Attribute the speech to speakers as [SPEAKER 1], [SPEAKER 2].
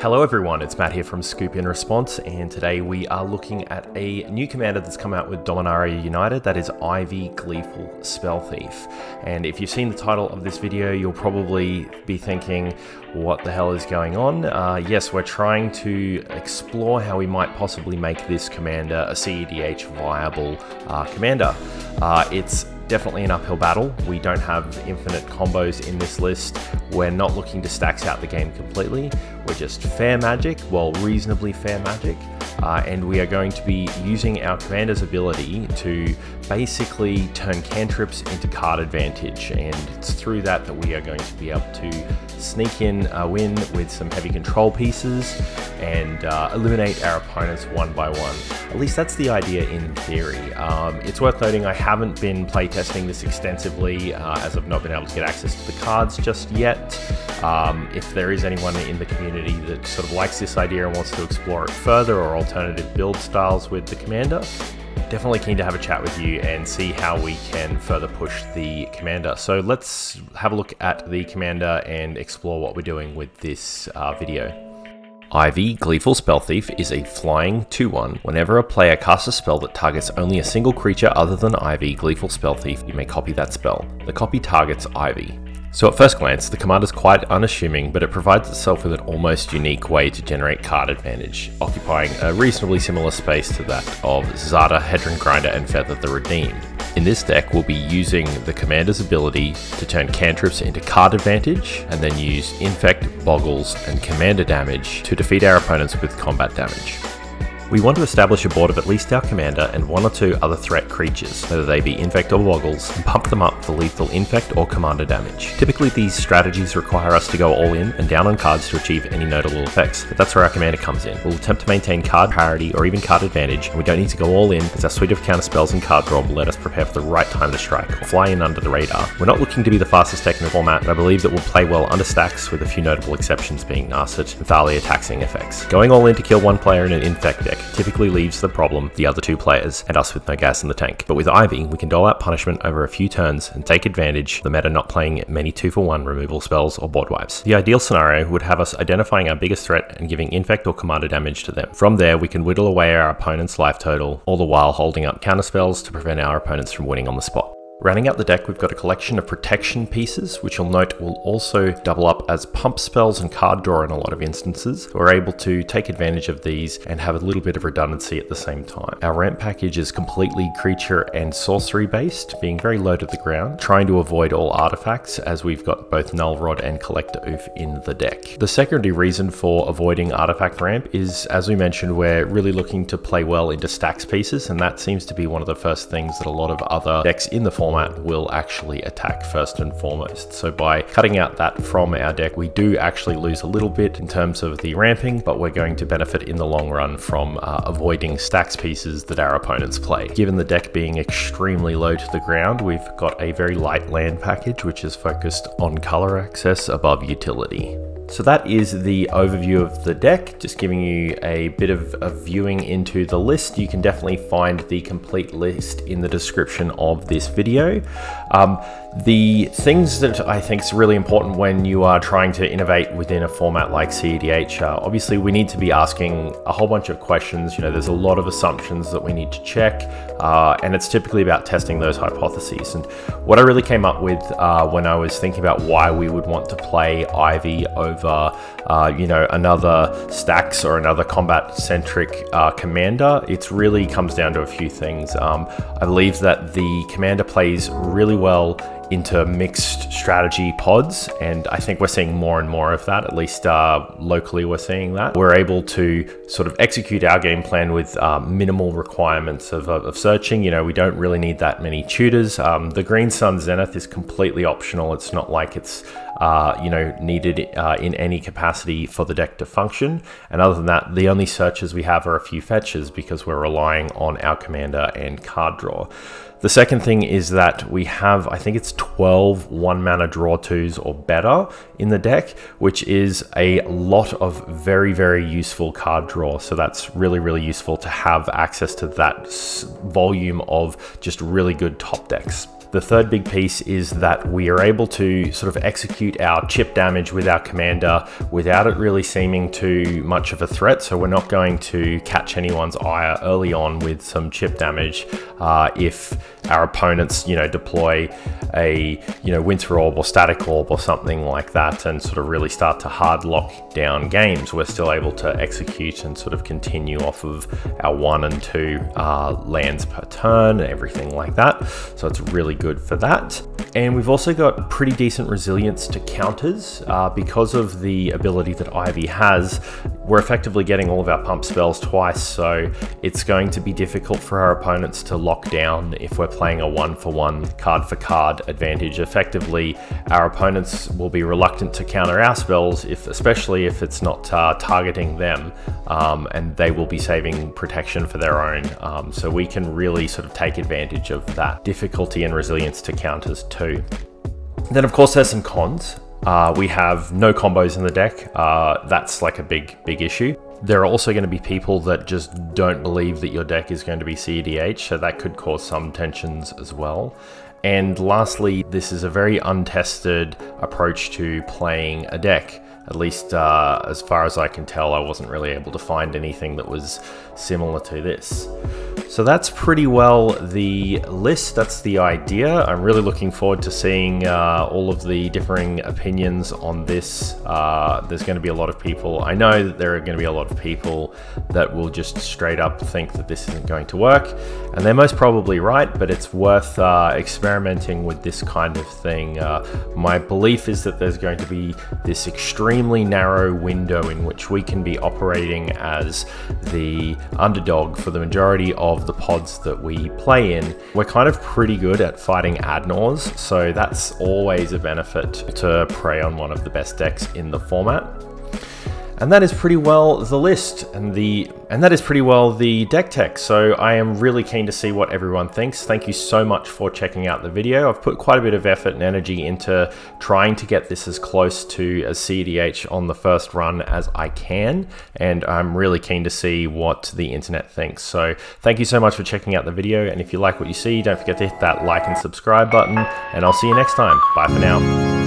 [SPEAKER 1] Hello everyone, it's Matt here from Scoop in Response, and today we are looking at a new commander that's come out with Dominaria United, that is Ivy Gleeful Spellthief. And if you've seen the title of this video, you'll probably be thinking, what the hell is going on? Yes, we're trying to explore how we might possibly make this commander a CEDH viable commander. It's definitely an uphill battle. We don't have infinite combos in this list. We're not looking to stack out the game completely. We're just fair magic, well, reasonably fair magic. And we are going to be using our commander's ability to basically turn cantrips into card advantage. And it's through that we are going to be able to sneak in a win with some heavy control pieces and eliminate our opponents one by one. At least that's the idea in theory. It's worth noting I haven't been playtesting this extensively as I've not been able to get access to the cards just yet. If there is anyone in the community that sort of likes this idea and wants to explore it further, or alternative build styles with the commander, definitely keen to have a chat with you and see how we can further push the commander. So let's have a look at the commander and explore what we're doing with this video. Ivy Gleeful Spellthief is a flying 2/1. Whenever a player casts a spell that targets only a single creature other than Ivy Gleeful Spellthief, you may copy that spell. The copy targets Ivy. So at first glance, the command is quite unassuming, but it provides itself with an almost unique way to generate card advantage, occupying a reasonably similar space to that of Zada, Hedron Grinder, and Feather the Redeemed. In this deck, we'll be using the commander's ability to turn cantrips into card advantage, and then use Infect, Boggles, and Commander damage to defeat our opponents with combat damage. We want to establish a board of at least our commander and one or two other threat creatures, whether they be Infect or Boggles, and pump them up for lethal Infect or Commander damage. Typically these strategies require us to go all in and down on cards to achieve any notable effects, but that's where our commander comes in. We'll attempt to maintain card parity or even card advantage, and we don't need to go all in as our suite of counter spells and card draw will let us prepare for the right time to strike, or fly in under the radar. We're not looking to be the fastest deck in the format, but I believe that we'll play well under stacks, with a few notable exceptions being Narset and Thalia taxing effects. Going all in to kill one player in an Infect deck typically leaves the problem the other two players, and us with no gas in the tank. But with Ivy, we can dole out punishment over a few turns and take advantage of the meta not playing many 2-for-1 removal spells or board wipes. The ideal scenario would have us identifying our biggest threat and giving Infect or Commander damage to them. From there, we can whittle away our opponent's life total, all the while holding up counter spells to prevent our opponents from winning on the spot. Rounding out the deck, we've got a collection of protection pieces, which you'll note will also double up as pump spells and card draw in a lot of instances. We're able to take advantage of these and have a little bit of redundancy at the same time. Our ramp package is completely creature and sorcery based, being very low to the ground, trying to avoid all artifacts as we've got both Null Rod and Collector Oof in the deck. The secondary reason for avoiding artifact ramp is, as we mentioned, we're really looking to play well into stacks pieces, and that seems to be one of the first things that a lot of other decks in the format will actually attack first and foremost. So by cutting out that from our deck, we do actually lose a little bit in terms of the ramping, but we're going to benefit in the long run from avoiding stacks pieces that our opponents play. Given the deck being extremely low to the ground, we've got a very light land package which is focused on color access above utility. So that is the overview of the deck, just giving you a bit of a viewing into the list. You can definitely find the complete list in the description of this video. The things that I think is really important when you are trying to innovate within a format like CEDH, obviously we need to be asking a whole bunch of questions. You know, there's a lot of assumptions that we need to check, and it's typically about testing those hypotheses. And what I really came up with when I was thinking about why we would want to play Ivy over you know, another stacks or another combat centric commander, it really comes down to a few things. I believe that the commander plays really well into mixed strategy pods, and I think we're seeing more and more of that. At least locally we're seeing that. We're able to sort of execute our game plan with minimal requirements of searching. You know, we don't really need that many tutors. The Green Sun Zenith is completely optional. It's not like it's you know, needed in any capacity for the deck to function. And other than that, the only searches we have are a few fetches because we're relying on our commander and card draw. The second thing is that we have, I think it's 12 1-mana draw 2s or better in the deck, which is a lot of very, very useful card draw. So that's really, really useful to have access to that volume of just really good top decks. The third big piece is that we are able to sort of execute our chip damage with our commander without it really seeming too much of a threat. So we're not going to catch anyone's ire early on with some chip damage if our opponents, deploy a, Winter Orb or Static Orb or something like that and sort of really start to hard lock down games. We're still able to execute and sort of continue off of our 1 and 2 lands per turn and everything like that. So it's really good for that. And we've also got pretty decent resilience to counters because of the ability that Ivy has. We're effectively getting all of our pump spells twice, so it's going to be difficult for our opponents to lock down if we're playing a 1-for-1 card for card advantage. Effectively, our opponents will be reluctant to counter our spells, especially if it's not targeting them, and they will be saving protection for their own. So we can really sort of take advantage of that difficulty and resilience to counters too. Then of course there's some cons. We have no combos in the deck. That's like a big issue. There are also going to be people that just don't believe that your deck is going to be CEDH, so that could cause some tensions as well. And lastly, this is a very untested approach to playing a deck. At least as far as I can tell, I wasn't really able to find anything that was similar to this. So that's pretty well the list, that's the idea. I'm really looking forward to seeing all of the differing opinions on this. There's going to be a lot of people, I know that there are going to be a lot of people that will just straight up think that this isn't going to work, and they're most probably right, but it's worth experimenting with this kind of thing. My belief is that there's going to be this extremely narrow window in which we can be operating as the underdog for the majority of the pods that we play in. We're kind of pretty good at fighting Adnors, so that's always a benefit to prey on one of the best decks in the format. And that is pretty well the list and that is pretty well the deck tech. So I am really keen to see what everyone thinks. Thank you so much for checking out the video. I've put quite a bit of effort and energy into trying to get this as close to a CEDH on the first run as I can, and I'm really keen to see what the internet thinks. So thank you so much for checking out the video, and if you like what you see, don't forget to hit that like and subscribe button, and I'll see you next time. Bye for now.